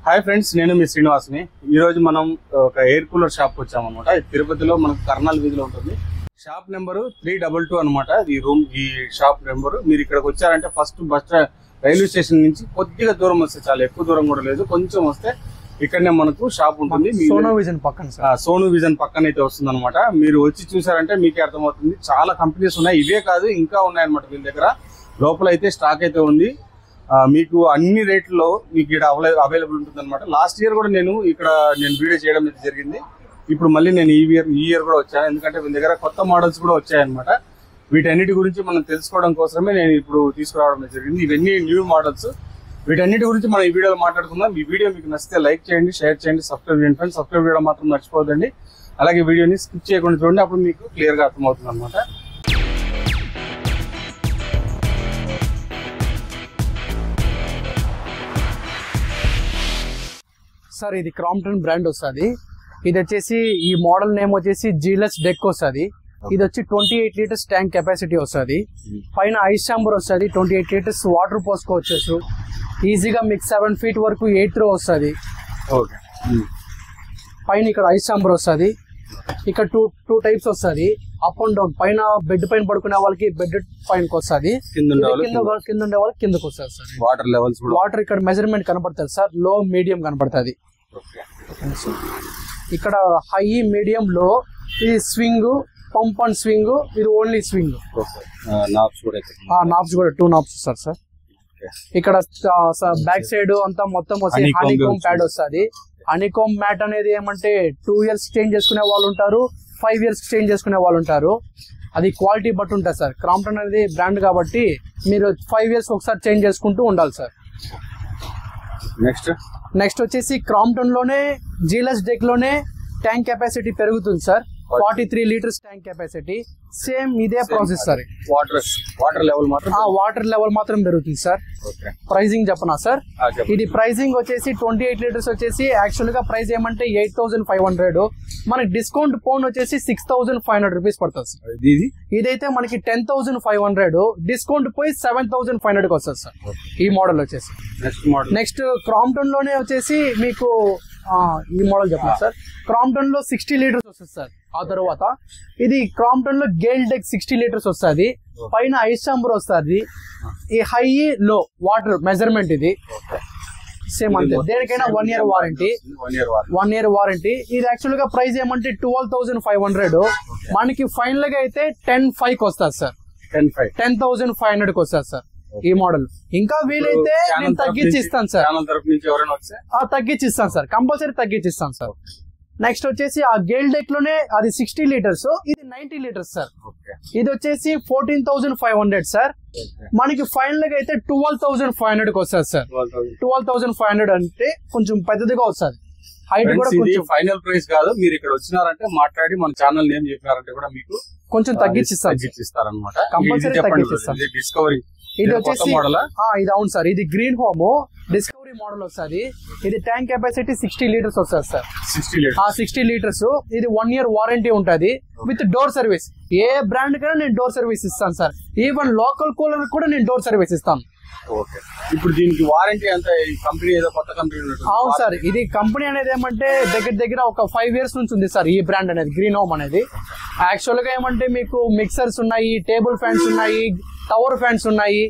Hi friends, నేను మీ శ్రీనివాస్ని. ఈరోజు మనం ఒక ఎయిర్ కూలర్ షాప్కి వచ్చామన్నమాట. తిరుపతిలో మనకు కర్నాల్ వీధిలో ఉంటుంది. షాప్ నెంబరు 322 అనమాట. ఈ షాప్ నెంబరు. మీరు ఇక్కడికి వచ్చారంటే ఫస్ట్ రైల్వే స్టేషన్ నుంచి కొద్దిగా దూరం వస్తే, చాలా ఎక్కువ దూరం కూడా లేదు, కొంచెం వస్తే ఇక్కడనే మనకు షాప్ ఉంటుంది. సోను విజన్ పక్కన, సోను విజన్ పక్కన అయితే వస్తుంది అనమాట. మీరు వచ్చి చూసారంటే మీకే అర్థమవుతుంది. చాలా కంపెనీస్ ఉన్నాయి, ఇవే కాదు ఇంకా ఉన్నాయన్నమాట వీళ్ళ దగ్గర. లోపల అయితే స్టాక్ అయితే ఉంది. మీకు అన్ని రేట్లలో మీకు ఇక్కడ అవైలబుల్ ఉంటుంది అనమాట. లాస్ట్ ఇయర్ కూడా నేను వీడియో చేయడం అయితే జరిగింది. ఇప్పుడు మళ్ళీ నేను ఈ ఇయర్ కూడా వచ్చాను, ఎందుకంటే వీళ్ళ దగ్గర కొత్త మోడల్స్ కూడా వచ్చాయన్నమాట. వీటన్నిటి గురించి మనం తెలుసుకోవడం కోసమే నేను ఇప్పుడు తీసుకురావడం జరిగింది. ఇవన్నీ న్యూ మోడల్స్. వీటన్నిటి గురించి మనం ఈ వీడియోలో మాట్లాడుకుందాం. ఈ వీడియో మీకు నచ్చితే లైక్ చేయండి, షేర్ చేయండి, సబ్స్క్రైబ్ చేయండి ఫ్రెండ్స్. సబ్స్క్రైబ్ చేయడం మాత్రం మర్చిపోదండి. అలాగే వీడియోని స్కిప్ చేయకుండా చూడండి, అప్పుడు మీకు క్లియర్గా అర్థమవుతుంది అనమాట. సార్ ఇది క్రాంప్టన్ బ్రాండ్ వస్తుంది. ఇది వచ్చేసి ఈ మోడల్ నేమ్ వచ్చేసి జీలస్ డెక్ వస్తుంది. ఇది వచ్చి 28 లీటర్స్ ట్యాంక్ కెపాసిటీ వస్తుంది. పైన ఐస్ చాంబర్ వస్తుంది. 28 లీటర్స్ వాటర్ పోసుకోవచ్చు ఈజీగా. మీకు 7 feet వరకు ఎయిర్ త్రో వస్తుంది. పైన ఇక్కడ ఐస్ చాంబర్ వస్తుంది. ఇక్కడ టూ టైప్స్ వస్తుంది, అప్ అండ్ డౌన్. పైన బెడ్ పైన పడుకునే వాళ్ళకి బెడ్ పైనకి వస్తుంది, కింద ఉండే వాళ్ళకి కిందకి వస్తుంది సార్. వాటర్ లెవెల్స్, వాటర్ ఇక్కడ మెజర్మెంట్ కనపడుతుంది సార్. లో, మీడియం కనపడుతుంది. ఇక్కడ హై, మీడియం, లో. ఇది స్వింగ్, పంప్ అండ్ స్వింగ్. ఇది ఓన్లీ స్వింగ్. నాబ్స్ కూడా 2 నాబ్స్ వస్తారు సార్. ఇక్కడ బ్యాక్ సైడ్ అంతా మొత్తం వస్తే హనీకోమ్ ప్యాడ్ వస్తుంది. హనీకోమ్ మ్యాట్ అనేది ఏమంటే 2 years చేంజ్ చేసుకునే వాళ్ళు ఉంటారు, 5 years చేంజ్ చేసుకునే వాళ్ళు ఉంటారు. అది క్వాలిటీ బట్టి ఉంటుంది సార్. క్రాంప్టన్ అనేది బ్రాండ్ కాబట్టి మీరు 5 years ఒకసారి చేంజ్ చేసుకుంటూ ఉండాలి సార్. నెక్స్ట్ వచ్చేసి క్రాంప్టన్ లోనే జీలస్ డెక్ లోనే ట్యాంక్ కెపాసిటీ పెరుగుతుంది sir. 43 litres tank capacity. Same ఇదే ప్రాసెస్ సార్. వాటర్ లెవెల్ మాత్రం పెరుగుతుంది సార్. ప్రైజింగ్ చెప్పనా సార్? ఇది ప్రైజింగ్ వచ్చేసి 28 లీటర్స్ వచ్చేసి యాక్చువల్ గా ప్రైస్ ఏమంటే 8,500. మనకి డిస్కౌంట్ పోన్ వచ్చేసి 6,500 రూపీస్ పడుతుంది సార్. ఇదైతే మనకి 10,500, డిస్కౌంట్ పోయి 7,500 కి వస్తుంది సార్ ఈ మోడల్ వచ్చేసి. నెక్స్ట్ క్రాంప్టన్ లోనే వచ్చేసి మీకు ఈ మోడల్ చెప్పండి సార్. క్రాంప్టన్ లో 60 లీటర్స్ వస్తుంది సార్. ఆ తర్వాత ఇది క్రాంప్టన్ లో గేల్ డెక్ 60 లీటర్స్ వస్తుంది. పైన ఐస్ చాంబర్ వస్తుంది. ఈ హై, లో వాటర్ మెజర్మెంట్. ఇది సేమ్ అంతే. దేనికైనా 1 year వారంటీ. 1 year warranty. ఇది యాక్చువల్ గా ప్రైస్ ఏమంటే 12,500. మనకి ఫైనల్ గా అయితే 10,500 కి వస్తుంది సార్. 10,500 కి వస్తుంది సార్ ఈ మోడల్. ఇంకా వీలైతే నేను తగ్గించి ఇస్తాను సార్. తగ్గించి ఇస్తాను సార్, కంపల్సరీ తగ్గించి ఇస్తాను సార్. నెక్స్ట్ వచ్చేసి ఆ గేల్ డెక్ లోనే అది 60 లీటర్స్, ఇది 90 లీటర్స్ సార్. ఇది వచ్చేసి 14,500 సార్. మనకి ఫైనల్ గా అయితే 12,500 కి వస్తుంది సార్. 12,500 అంటే కొంచెం పెద్దదిగా వస్తుంది. హైట్ కూడా ఫైనల్ ప్రైస్ కాదు. మీరు ఇక్కడ వచ్చినారంటే మాట్లాడి మన ఛానల్ నేమ్ చెప్పినారంటే కూడా మీకు కొంచెం తగ్గించిస్తారనమాట. కంపల్సరీ తగ్గించిస్తాం. డిస్కవరీ ఇది వచ్చేసి ఇది అవును సార్. ఇది గ్రీన్ హోమ్ డిస్కవరీ మోడల్ వస్తుంది. ఇది ట్యాంక్ కెపాసిటీ 60 లీటర్స్ వస్తుంది సార్. 60 లీటర్స్. ఇది 1 year వారంటీ ఉంటుంది with door service. A brand కైనా నేను డోర్ సర్వీస్ ఇస్తాను సార్. ఈవెన్ లోకల్ కూలర్ కూడా నేను డోర్ సర్వీస్ ఇస్తాను. ఇప్పుడు దీనికి వారంటీ అంతా కంపెనీ ఏదో కొత్త కంపెనీ? అవును సార్. ఇది కంపెనీ అనేది ఏమంటే దగ్గర ఒక 5 years నుంచి ఉంది సార్ ఈ బ్రాండ్ అనేది, గ్రీన్ హోమ్ అనేది. యాక్చువల్ గా ఏమంటే మీకు మిక్సర్స్ ఉన్నాయి, టేబుల్ ఫ్యాన్స్ ఉన్నాయి, టవర్ ఫ్యాన్స్ ఉన్నాయి.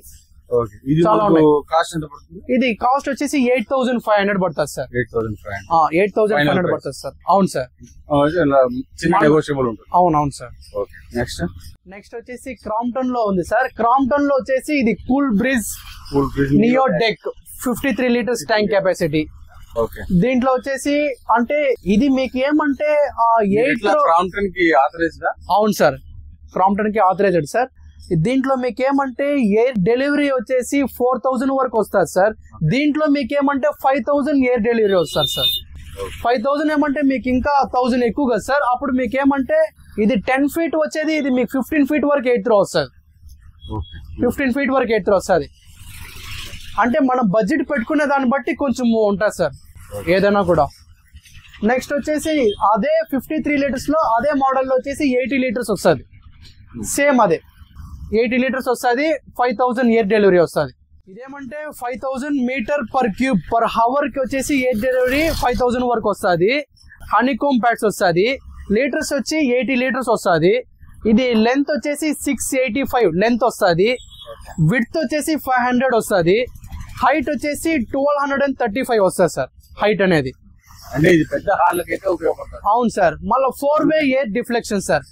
ఇది కాస్ట్ వచ్చేసి 8,500 పడుతుంది సార్. 8,500 పడుతుంది సార్. అవును సార్. అవును సార్. నెక్స్ట్ వచ్చేసి క్రాంప్టన్ లో ఉంది సార్. క్రాంప్టన్ లో వచ్చేసి ఇది cool Brij neo deck 53 litres tank capacity. దీంట్లో వచ్చేసి అంటే ఇది మీకు ఏమంటే అవును సార్, క్రాంప్టన్ కి ఆథరైజ్డ్ సార్. దీంట్లో మీకేమంటే ఎయిర్ డెలివరీ వచ్చేసి 4,000 వరకు వస్తుంది సార్. దీంట్లో మీకేమంటే 5,000 ఎయిర్ డెలివరీ వస్తుంది సార్. 5,000 ఏమంటే మీకు ఇంకా 1,000 ఎక్కువ కదా సార్. అప్పుడు మీకేమంటే ఇది 10 feet వచ్చేది, ఇది మీకు 15 feet వరకు ఎయిర్ త్రో వస్తుంది. 15 feet వరకు ఎయిర్ త్రో వస్తుంది. అంటే మనం బడ్జెట్ పెట్టుకునే దాన్ని బట్టి కొంచెం ఉంటుంది సార్ ఏదైనా కూడా. నెక్స్ట్ వచ్చేసి అదే 53 లీటర్స్ లో అదే మోడల్లో వచ్చేసి 80 లీటర్స్ వస్తుంది. సేమ్ అదే 80 లీటర్స్ వస్తుంది. 5,000 ఎయిర్ డెలివరీ వస్తుంది. ఇదేమంటే 5000 meter per cube per hour కి వచ్చేసి 8 డెలివరీ 5000 వరకు వస్తుంది. హనీకోమ్ ప్యాడ్స్ వస్తుంది. లీటర్స్ వచ్చి 80 లీటర్స్ వస్తుంది. ఇది లెంత్ వచ్చేసి 685 లెంత్ వస్తుంది. విడ్త్ వచ్చేసి 500 వస్తుంది. హైట్ వచ్చేసి 1235 వస్తుంది సార్ హైట్ అనేది. అంటే ఇది పెద్ద హార్లకి అయితే ఉపయోగపడుతుంది. అవును సార్. మళ్ళీ 4-way air deflection sir.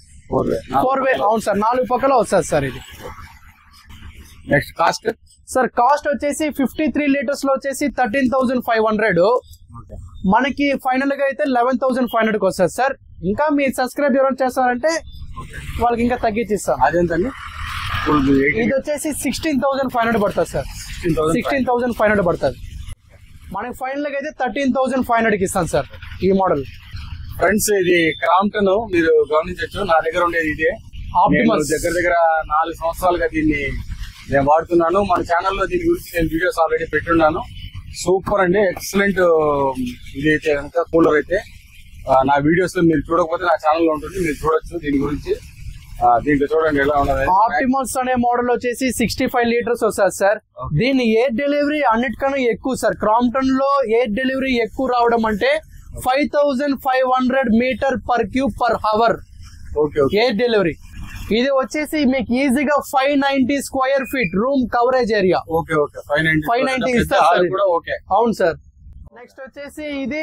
4-way అవును సార్, 4 పక్కల వస్తుంది సార్ ఇది. నెక్స్ట్ కాస్ట్ సార్ కాస్ట్ వచ్చేసి 53 లీటర్స్ లో వచ్చేసి 13,500. మనకి ఫైనల్ గా అయితే 11,500 కి వస్తుంది సార్. ఇంకా మీ సబ్స్క్రైబ్ ఎవరైనా చేస్తారంటే వాళ్ళకి ఇంకా తగ్గించి ఇస్తాం. అదేంటండి? ఇది వచ్చేసి 16,500 పడుతుంది సార్. 16,500 పడుతుంది. మనకి ఫైనల్ గా అయితే 13,500 కి ఇస్తాను సార్ ఈ మోడల్. ఫ్రెండ్స్ ఇది క్రాంప్టన్ మీరు గమనించవచ్చు. నా దగ్గర ఉండేది ఇదే. ఆప్టిమస్ దగ్గర 4 సంవత్సరాలుగా దీన్ని నేను వాడుతున్నాను. మన ఛానల్లో దీని గురించి నేను వీడియోస్ ఆల్రెడీ పెట్టున్నాను. సూపర్ అండి, ఎక్సలెంట్. ఇది అయితే కనుక కూలర్ అయితే నా వీడియోస్ లో మీరు చూడకపోతే నా ఛానల్లో ఉంటుంది, మీరు చూడొచ్చు దీని గురించి. దీంట్లో చూడండి ఎలా ఉన్నది. ఆప్టిమస్ అనే మోడల్ వచ్చేసి 65 లీటర్స్ వస్తుంది సార్. దీని ఎయిర్ డెలివరీ అన్నిటికన్నా ఎక్కువ సార్. క్రాంప్టన్ లో ఎయిర్ డెలివరీ ఎక్కువ రావడం అంటే 5500 meter per cube per hour air delivery. ఇది వచ్చేసి మీకు ఈజీగా 590 square feet room coverage area. 590 ఇస్తారు. అవును సార్. నెక్స్ట్ వచ్చేసి ఇది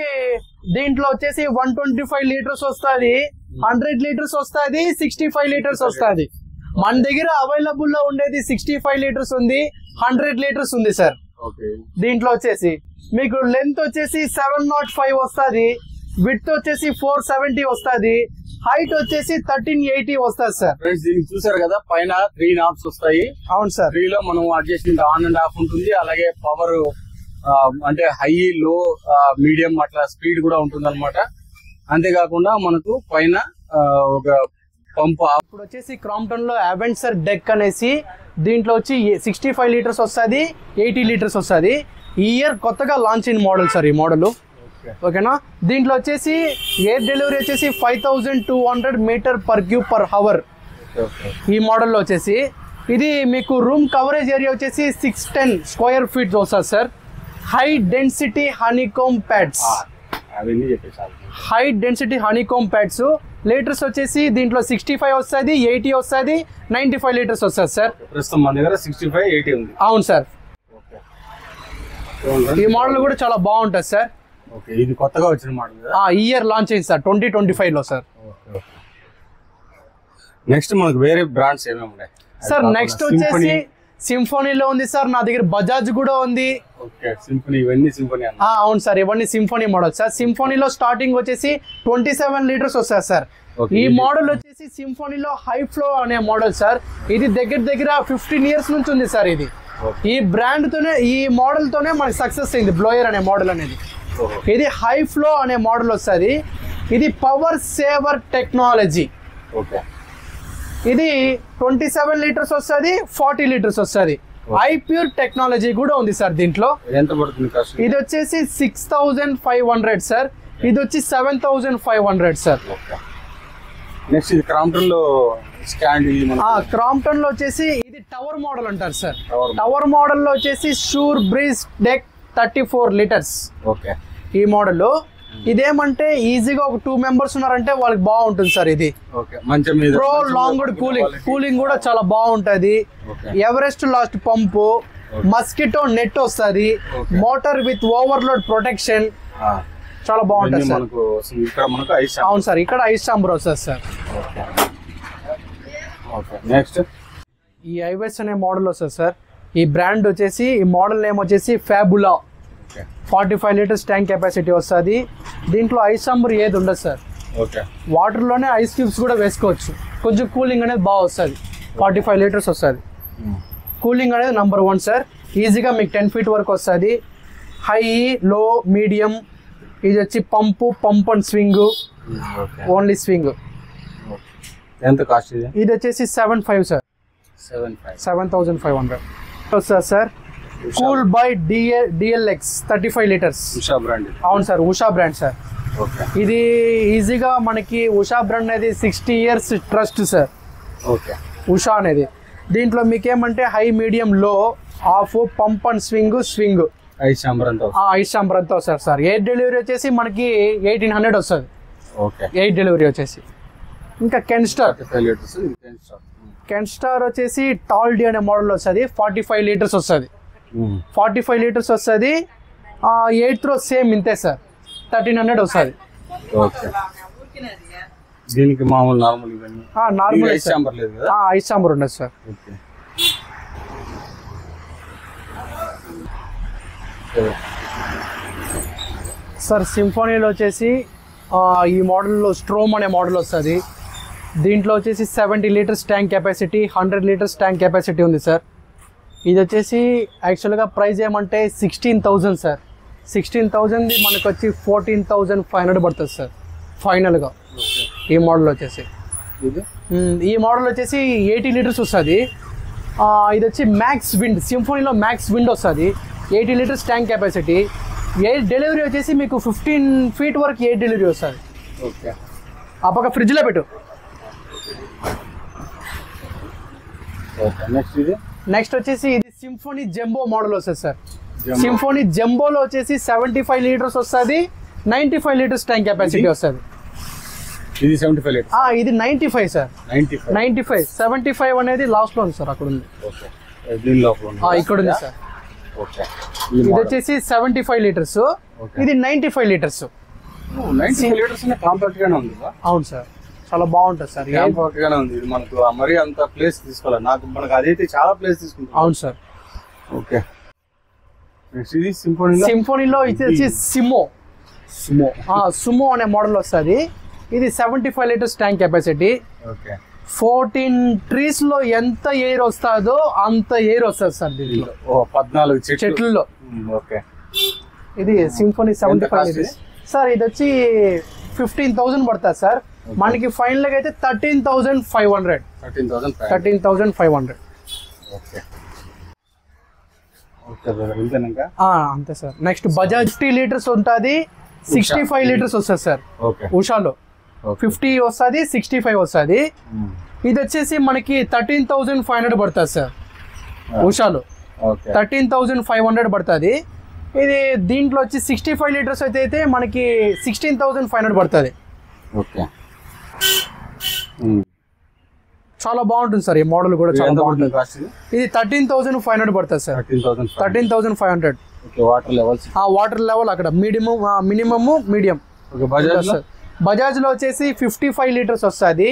దీంట్లో వచ్చేసి 125 లీటర్స్ వస్తుంది, 100 లీటర్స్ వస్తుంది, 65 లీటర్స్ వస్తుంది. మన దగ్గర అవైలబుల్ లో ఉండేది 65 లీటర్స్ ఉంది, 100 లీటర్స్ ఉంది సార్. దీంట్లో వచ్చేసి మీకు లెంత్ వచ్చేసి 705 వస్తుంది, విడ్త్ వచ్చేసి 470 వస్తుంది, హైట్ వచ్చేసి 1380 వస్తుంది సార్. చూసారు కదా, పైన 3 నాబ్స్ వస్తాయి. అవును సార్. 3 లో మనం అడ్జస్ట్మెంట్ ఆన్ అండ్ ఆఫ్ ఉంటుంది. అలాగే పవర్ అంటే హై, లో, మీడియం అట్లా స్పీడ్ కూడా ఉంటుంది అనమాట. అంతేకాకుండా మనకు పైన ఒక పంప్. ఇప్పుడు వచ్చేసి క్రాంప్టన్ లో అవెంచర్ డెక్ అనేసి దీంట్లో వచ్చి 65 లీటర్స్ వస్తుంది, 80 లీటర్స్ వస్తుంది. ఈ ఇయర్ కొత్తగా లాంచ్ అయిన మోడల్ సార్ ఈ మోడల్. ఓకేనా. దీంట్లో వచ్చేసి ఎయిర్ డెలివరీ వచ్చేసి 5200 meter per cube per hour ఈ మోడల్లో వచ్చేసి. ఇది మీకు రూమ్ కవరేజ్ ఏరియా వచ్చేసి 610 స్క్వేర్ ఫీట్ వస్తుంది sir. High density honeycomb pads. High density honeycomb pads. Litres వచ్చేసి దీంట్లో 65 వస్తుంది, 80 వస్తుంది, 95 లీటర్స్ వస్తుంది సార్. ప్రస్తుతం మన దగ్గర 65, 80 ఉంది. అవును సార్. ఈ మోడల్ కూడా చాలా బాగుంటుంది సార్. ఇది కొత్తగా వచ్చిన మోడల్. ఈ ఇయర్ లాంచ్ అయింది సార్ 2025 లో సార్. నెక్స్ట్ మనకు వేరే బ్రాండ్స్ ఏమేమి ఉన్నాయి సార్? నెక్స్ట్ వచ్చేసి సింఫోనీలో ఉంది సార్. నా దగ్గర బజాజ్ కూడా ఉంది. అవును సార్, ఇవన్నీ సింఫోనీ మోడల్ సార్. సింఫోనీలో స్టార్టింగ్ వచ్చేసి 27 లీటర్స్ వస్తుంది సార్. ఈ మోడల్ వచ్చేసి సింఫోనీలో హై ఫ్లో అనే మోడల్ సార్. ఇది దగ్గర 15 ఇయర్స్ నుంచి ఉంది సార్. ఇది ఈ బ్రాండ్ తోనే, ఈ మోడల్ తోనే మనకి సక్సెస్ అయింది బ్లోయర్ అనే మోడల్ అనేది. ఇది హై ఫ్లో అనే మోడల్ వస్తుంది. ఇది పవర్ సేవర్ టెక్నాలజీ. ఇది 27 లీటర్స్ వస్తుంది, 40 లీటర్స్ వస్తుంది. ఐ ప్యూర్ టెక్నాలజీ కూడా ఉంది సార్ దీంట్లో. ఎంత పడుతుంది కాస్ట్? ఇది వచ్చేసి 6500 సార్. ఇది వచ్చి 7500 సార్. నెక్స్ట్ ఇది క్రాంప్టన్ లో క్రాంప్టన్ లో వచ్చేసి ఇది టవర్ మోడల్ అంటారు సార్. టవర్ మోడల్ లో వచ్చేసి షూర్ బ్రీజ్ డెక్ 34 లీటర్స్ ఈ మోడల్. ఇదేమంటే ఈజీగా ఒక 2 మెంబర్స్ ఉన్నారంటే వాళ్ళకి బాగుంటుంది సార్. ఇది ప్రో లాంగ్ కూలింగ్ కూడా చాలా బాగుంటది. ఎవరెస్ట్ లాస్ట్ పంపు, మస్కిటో నెట్ వస్తుంది, మోటార్ విత్ ఓవర్లోడ్ ప్రొటెక్షన్, చాలా బాగుంటుంది సార్. అవును సార్, ఇక్కడ ఐస్ చాంబర్ వస్తుంది సార్. నెక్స్ట్ ఈ ఐవెస్ అనే మోడల్ వస్తుంది సార్. ఈ బ్రాండ్ వచ్చేసి, ఈ మోడల్ నేమ్ వచ్చేసి ఫ్యాబులా. 45 లీటర్స్ ట్యాంక్ కెపాసిటీ వస్తుంది. దీంట్లో ఐస్ చాంబర్ ఏది ఉండదు సార్. వాటర్ లోనే ఐస్ క్యూబ్స్ కూడా వేసుకోవచ్చు. కొంచెం కూలింగ్ అనేది బాగా వస్తుంది. 45 లీటర్స్ వస్తుంది. కూలింగ్ అనేది నంబర్ 1 సార్. ఈజీగా మీకు 10 ఫీట్ వరకు వస్తుంది. హై, లో, మీడియం. ఇది వచ్చి pump and swing, only swing. ఎంత కాస్ట్? ఇది వచ్చేసి 75 సార్. 7500 వస్తుంది sir. Cool by DLX 35 litres. Usha brand. అవును సార్, ఉషా బ్రాండ్ సార్. ఇది ఈజీగా మనకి ఉషా బ్రాండ్ అనేది 60 ఇయర్స్ ట్రస్ట్ సార్. ఉషా అనేది. దీంట్లో మీకేమంటే హై, మీడియం, లో of, pump and swing 5 chamber అంతా 5 చాంబర్ అంతా వస్తుంది సార్. ఎయిర్ డెలివరీ వచ్చేసి మనకి 1800 వస్తుంది. ఓకే. ఎయిర్ డెలివరీ వచ్చేసి. ఇంకా కెన్స్టార్ 35 లీటర్స్. ఇది కెన్స్టార్ వచ్చేసి టాల్ డి అనే మోడల్ వస్తుంది. 45 లీటర్స్ వస్తుంది. 45 లీటర్స్ వస్తుంది. 8th రో సేమ్ ఇంతే సార్, 1300 వస్తుంది. ఓకే. దీనికి మామూలు నార్మల్ ఇవన్నీ నార్మల్ 5 చాంబర్ లేదు కదా? 5 చాంబర్ ఉండదు సార్. ఓకే. సార్ సింఫోనీలో వచ్చేసి ఈ మోడల్లో స్ట్రోమ్ అనే మోడల్ వస్తుంది. దీంట్లో వచ్చేసి 70 litres tank capacity, 100 litres tank capacity ఉంది సార్. ఇది వచ్చేసి యాక్చువల్గా ప్రైస్ ఏమంటే 16,000 సార్. 16,000 మనకు వచ్చి 14,500 పడుతుంది సార్ ఫైనల్గా. ఈ మోడల్ వచ్చేసి ఈ మోడల్ వచ్చేసి 80 లీటర్స్ వస్తుంది. ఇది వచ్చి మ్యాక్స్ విండ్, సింఫోనీలో మ్యాక్స్ విండ్ వస్తుంది. 80 litres tank capacity. Air delivery వచ్చేసి మీకు 15 feet వరకు ఎయిర్ డెలివరీ వస్తుంది. ఓకే. ఆ పక్క ఫ్రిడ్జ్లో పెట్టు. నెక్స్ట్ వచ్చేసి ఇది సింఫోనీ జంబో మోడల్ వస్తుంది సార్. సింఫోనీ జంబోలో వచ్చేసి 75 లీటర్స్ వస్తుంది. 95 లీటర్స్ ట్యాంక్ కెపాసిటీ వస్తుంది. ఇది 75 లీటర్స్. ఇది 95 సార్. 95. 75 అనేది లాస్ట్ లో ఉంది సార్, అక్కడ ఉంది. ఇక్కడ ఉంది సార్. ఇది వచ్చేసి 75 లీటర్స్. ఇది 95 లీటర్స్. 95 లీటర్స్ కాంపాక్ట్ గానే ఉంది. అవును సార్, చాలా బాగుంటుంది సార్. కాంపాక్ట్ గానే ఉంది. ఇది మనకు మరీ అంత ప్లేస్ తీసుకోవాలి. మనకు అదైతే చాలా ప్లేస్ తీసుకుంటుంది. అవును సార్. ఓకే. ఇది సింఫోనీలో వచ్చేసి సుమో అనే మోడల్ వస్తుంది. ఇది 75 లీటర్స్ ట్యాంక్ కెపాసిటీ. 14 trees లో ఎంత ఎయిర్ వస్తుందో అంత ఎయిర్ వస్తుంది సార్ దీంట్లో. 14 చెట్లలో. ఓకే. ఇది సింఫోనీ 75 లీటర్స్ సార్. ఇది వచ్చి 15,000 పడుతుంది సార్. మనకి ఫైనల్ గా అయితే 13,500. 13,500. అంతే సార్. నెక్స్ట్ బజాజ్ 50 లీటర్స్ ఉంటుంది. 65 లీటర్స్ వస్తుంది సార్. ఉషాలో 50 వస్తుంది, 65 వస్తుంది. ఇది వచ్చేసి మనకి 13,500 పడుతుంది సార్ ఉషాలో. 13,500 పడుతుంది. ఇది దీంట్లో వచ్చి 65 లీటర్స్ అయితే మనకి 16,500 పడుతుంది. చాలా బాగుంటుంది సార్ ఈ మోడల్ కూడా. చాలా బాగుంటుంది. ఇది 13,500 పడుతుంది సార్. 13,500. వాటర్ లెవెల్ అక్కడ మినిమం. బజాజ్ లో వచ్చేసి 55 లీటర్స్ వస్తుంది.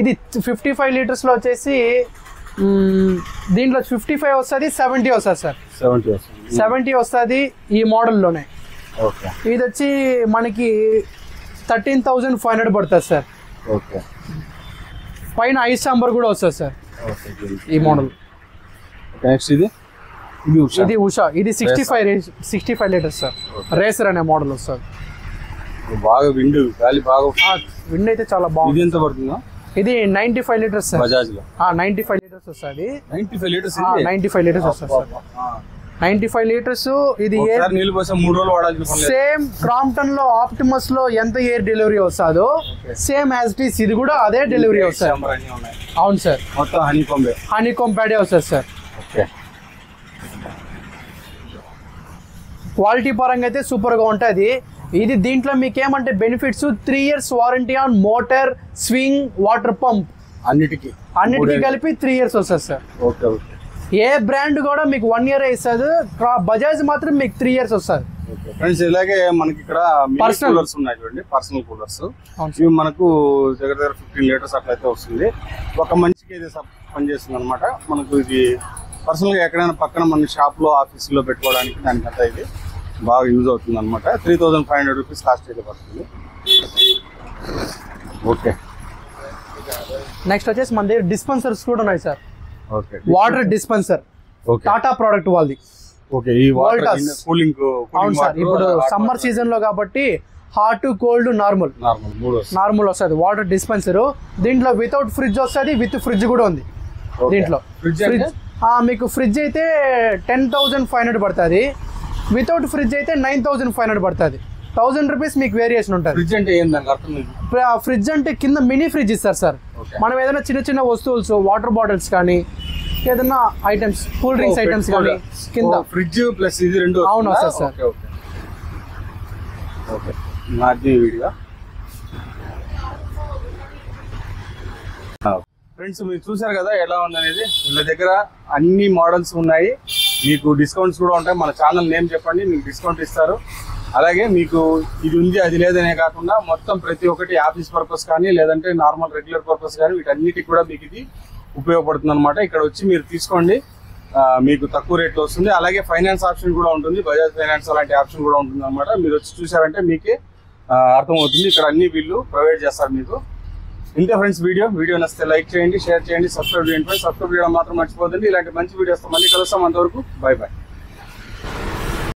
ఇది 55 లీటర్స్ లో వచ్చేసి దీంట్లో 55 వస్తుంది, 70 వస్తుంది సార్. 70 వస్తుంది ఈ మోడల్లోనే. ఇది వచ్చి మనకి 13,500 పడుతుంది సార్. పైన 5 చాంబర్ కూడా వస్తుంది సార్ ఈ మోడల్. ఇది ఉషా. ఇది 65 లీటర్స్ సార్. రేసర్ అనే మోడల్ వస్తుంది. బాగా విండ్ గాలి బాగా విండ్ అయితే చాలా బాగుంది. ఎంత పడుతుందా? ఇది 95 లీటర్స్ సార్. బజాజ్ లో 95 లీటర్స్ వస్తుంది. 95 లీటర్స్. 95 లీటర్స్ వస్తుంది సార్. 95 లీటర్స్. ఇది నీళ్ళు పోసే 3 రోజులు వాడాల్సిన పని లేదు. సేమ్ క్రాంప్టన్ లో ఆప్టిమస్ లో ఎంత ఎయిర్ డెలివరీ వస్తుందో సేమ్ యాజ్ ఇట్ ఈస్ ఇది కూడా అదే డెలివరీ వస్తుంది. అవును సార్. మొత్తం హనీకాంబ్ ప్యాడే వస్తుంది సార్. క్వాలిటీ పరంగా అయితే సూపర్ గా ఉంటుంది. ఇది దీంట్లో మీకు ఏమంటే benefits 3 years warranty on motor, swing, water pump అన్నిటికీ కలిపి 3 years వస్తుంది సార్. ఏ బ్రాండ్ కూడా మీకు 1 year ఇస్తుంది. బజాజ్ మాత్రం మీకు 3 years వస్తుంది. ఫ్రెండ్స్ ఇలాగే మనకి ఇక్కడ పర్సనల్ కూలర్స్ ఉన్నాయి చూడండి. పర్సనల్ కూలర్స్ ఇవి మనకు దగ్గర 15 లీటర్స్ అట్లయితే వస్తుంది. ఒక మనిషికి ఇది పనిచేస్తుంది అనమాట. మనకు ఇది పర్సనల్ గా ఎక్కడైనా పక్కన మన షాప్ లో ఆఫీస్ లో పెట్టుకోవడానికి దానికంతా ఇది బాగా యూజ్ అవుతుంది అనమాట. 3,500 రూపీస్ కాస్ట్ అయితే పడుతుంది. ఓకే. నెక్స్ట్ వచ్చేసి మన దగ్గర డిస్పెన్సర్స్ కూడా ఉన్నాయి sir. Water dispenser Tata product వాళ్ళది. ఈ వాటర్ కూలింగ్. అవును సార్. ఇప్పుడు సమ్మర్ సీజన్ లో కాబట్టి హాట్, కోల్డ్, నార్మల్ వస్తుంది వాటర్ డిస్పెన్సర్. దీంట్లో వితౌట్ ఫ్రిడ్జ్ వస్తుంది, విత్ ఫ్రిడ్జ్ కూడా ఉంది దీంట్లో. ఫ్రిడ్జ్ మీకు ఫ్రిడ్జ్ అయితే 10,500 పడుతుంది. వితౌట్ ఫ్రిడ్జ్ అయితే 9,500 పడుతుంది. 1000 రూపీస్ మీకు వేరియేషన్ ఉంటుంది. ఫ్రిడ్జ్ అంటే ఏంటంటే ఫ్రిడ్జ్ అంటే కింద మినీ ఫ్రిడ్జ్ ఇస్తారు సార్. మనం ఏదైనా చిన్న వస్తువులు వాటర్ బాటిల్స్ కానీ ఏదైనా ఐటమ్స్ కూల్ డ్రింక్స్ ఐటమ్స్ కానీ కింద ఫ్రిడ్జ్ ప్లస్ ఇది రెండు. అవును సార్. ఓకే ఓకే ఓకే నాది వీడియో. ఫ్రెండ్స్ మీరు చూసారు కదా ఎలా ఉందనేది. వీళ్ళ దగ్గర అన్ని మోడల్స్ ఉన్నాయి, మీకు డిస్కౌంట్స్ కూడా ఉంటాయి. మన ఛానల్ నేమ్ చెప్పండి, మీకు డిస్కౌంట్ ఇస్తారు. అలాగే మీకు ఇది ఉంది అది లేదనే కాకుండా మొత్తం ప్రతి ఒక్కటి ఆఫీస్ పర్పస్ కానీ లేదంటే నార్మల్ రెగ్యులర్ పర్పస్ కానీ వీటన్నిటికి కూడా మీకు ఇది ఉపయోగపడుతుంది అనమాట. ఇక్కడ వచ్చి మీరు తీసుకోండి, మీకు తక్కువ రేట్లో వస్తుంది. అలాగే ఫైనాన్స్ ఆప్షన్ కూడా ఉంటుంది, బజాజ్ ఫైనాన్స్ అలాంటి ఆప్షన్ కూడా ఉంటుంది అనమాట. మీరు వచ్చి చూసారంటే మీకే అర్థమవుతుంది. ఇక్కడ అన్ని వీళ్ళు ప్రొవైడ్ చేస్తారు మీకు. ఇంతే ఫ్రెండ్స్ వీడియో నచ్చితే లైక్ చేయండి, షేర్ చేయండి, సబ్స్క్రైబ్ చేయండి ఫ్రెండ్స్. సబ్స్క్రైబ్ చేయడం మాత్రం మర్చిపోతుంది. ఇలాంటి మంచి వీడియోస్ మళ్ళీ కలుస్తాం. అంతవరకు బై బై.